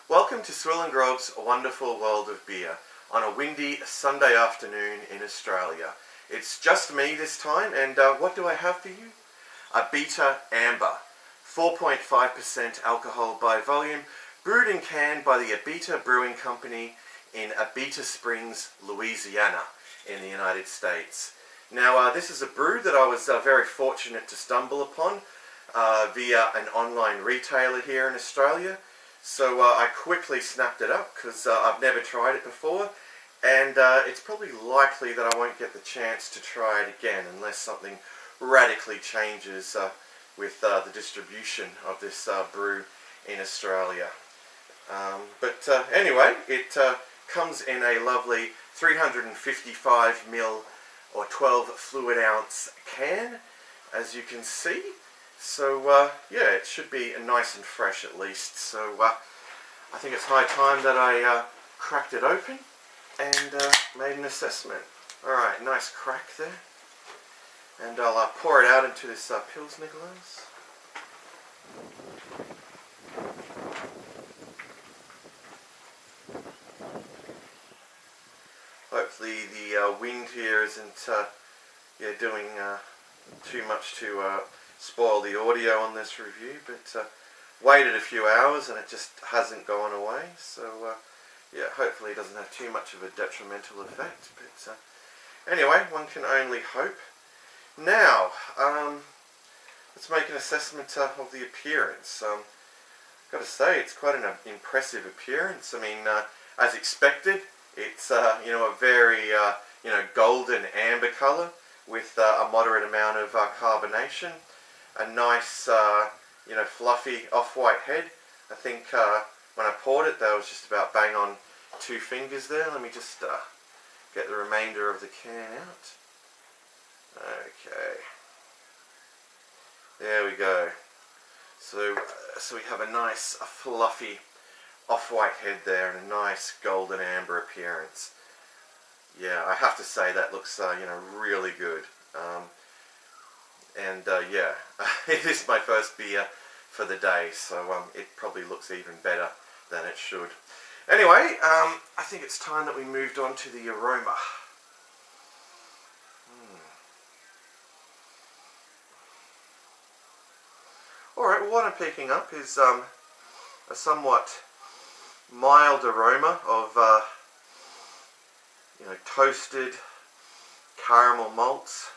Welcome to SwillinGrog's wonderful world of beer on a windy Sunday afternoon in Australia. It's just me this time, and what do I have for you? Abita Amber, 4.5% alcohol by volume, brewed and canned by the Abita Brewing Company in Abita Springs, Louisiana in the United States. Now this is a brew that I was very fortunate to stumble upon via an online retailer here in Australia. So I quickly snapped it up because I've never tried it before, and it's probably likely that I won't get the chance to try it again unless something radically changes with the distribution of this brew in Australia. But anyway, it comes in a lovely 355ml or 12 fluid ounce can, as you can see. So yeah, it should be nice and fresh at least. So I think it's high time that I cracked it open and made an assessment. Alright, nice crack there. And I'll pour it out into this Pilsner glass. Hopefully the wind here isn't doing too much to spoil the audio on this review, but waited a few hours and it just hasn't gone away, so yeah, hopefully it doesn't have too much of a detrimental effect, but anyway, one can only hope. Now let's make an assessment of the appearance. Got to say, it's quite an impressive appearance. I mean, as expected, it's a very golden amber colour with a moderate amount of carbonation. A nice, fluffy off-white head. I think when I poured it, that was just about bang on 2 fingers there. Let me just get the remainder of the can out. Okay. There we go. So we have a nice, fluffy off-white head there and a nice golden amber appearance. Yeah, I have to say that looks, really good. And yeah, it is my first beer for the day, so it probably looks even better than it should. Anyway, I think it's time that we moved on to the aroma. Alright, well, what I'm picking up is a somewhat mild aroma of toasted caramel malts.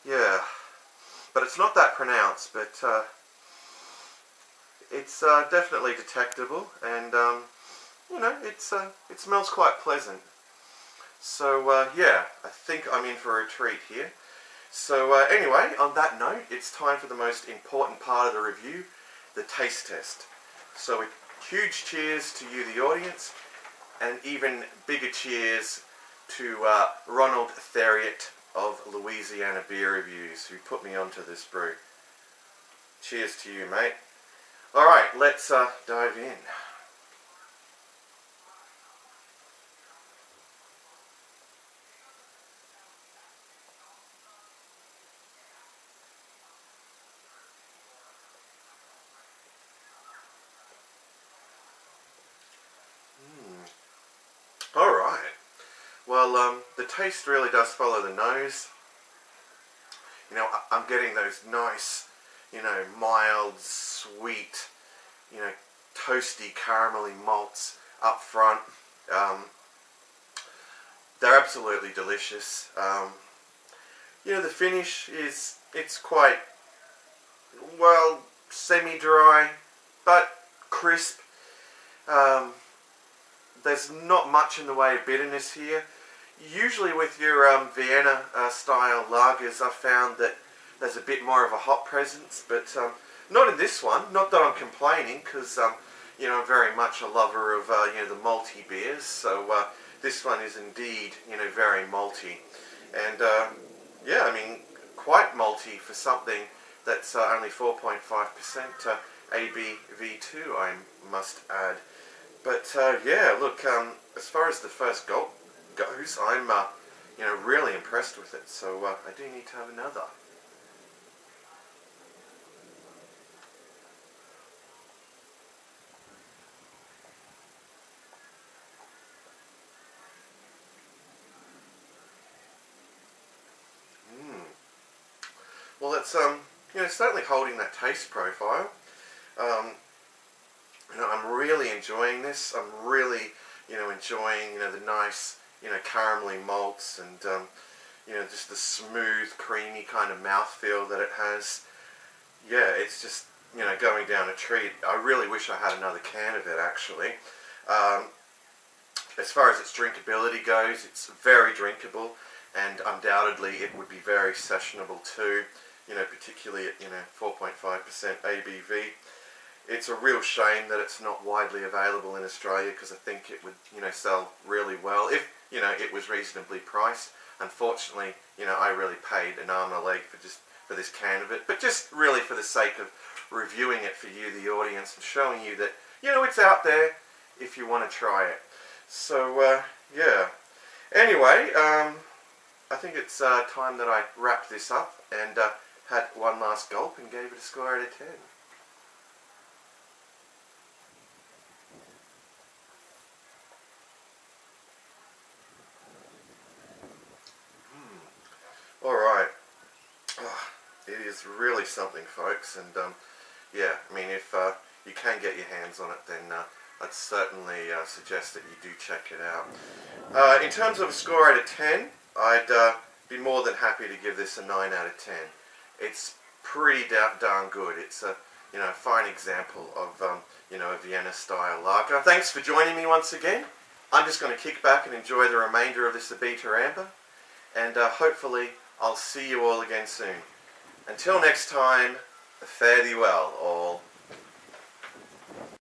Yeah, but it's not that pronounced, but it's definitely detectable, and it smells quite pleasant. So yeah, I think I'm in for a treat here. So anyway, on that note, it's time for the most important part of the review, the taste test. So a huge cheers to you, the audience, and even bigger cheers to Ronald Theriot of Louisiana Beer Reviews, who put me onto this brew. Cheers to you, mate. Alright, let's dive in. Alright. Well, the taste really does follow the nose. I'm getting those nice, mild, sweet, toasty, caramelly malts up front. They're absolutely delicious. The finish it's quite, well, semi-dry, but crisp. There's not much in the way of bitterness here. Usually with your Vienna style lagers, I've found that there's a bit more of a hop presence, but not in this one. Not that I'm complaining, because I'm very much a lover of the malty beers. So this one is indeed very malty, and yeah, I mean quite malty for something that's only 4.5% ABV too, I must add. But yeah, look, as far as the first gulp goes, I'm really impressed with it. So I do need to have another. Well, it's certainly holding that taste profile. Um, I'm really enjoying this. I'm really enjoying the nice caramelly malts and just the smooth, creamy kind of mouthfeel that it has. Yeah, it's just going down a treat. I really wish I had another can of it actually. Um, as far as its drinkability goes, it's very drinkable, and undoubtedly it would be very sessionable too. Particularly at 4.5% ABV. It's a real shame that it's not widely available in Australia, because I think it would sell really well if it was reasonably priced. Unfortunately, I really paid an arm and a leg for this can of it, but just really for the sake of reviewing it for you, the audience, and showing you that it's out there if you want to try it. So yeah. Anyway, I think it's time that I wrap this up and had one last gulp and gave it a score out of 10. Alright, it is really something, folks, and yeah, I mean, if you can get your hands on it, then I'd certainly suggest that you do check it out. In terms of a score out of 10, I'd be more than happy to give this a 9 out of 10. It's pretty darn good. It's a fine example of a Vienna style lager. Thanks for joining me once again. I'm just going to kick back and enjoy the remainder of this Abita Amber, and hopefully I'll see you all again soon. Until next time, fare thee well, all.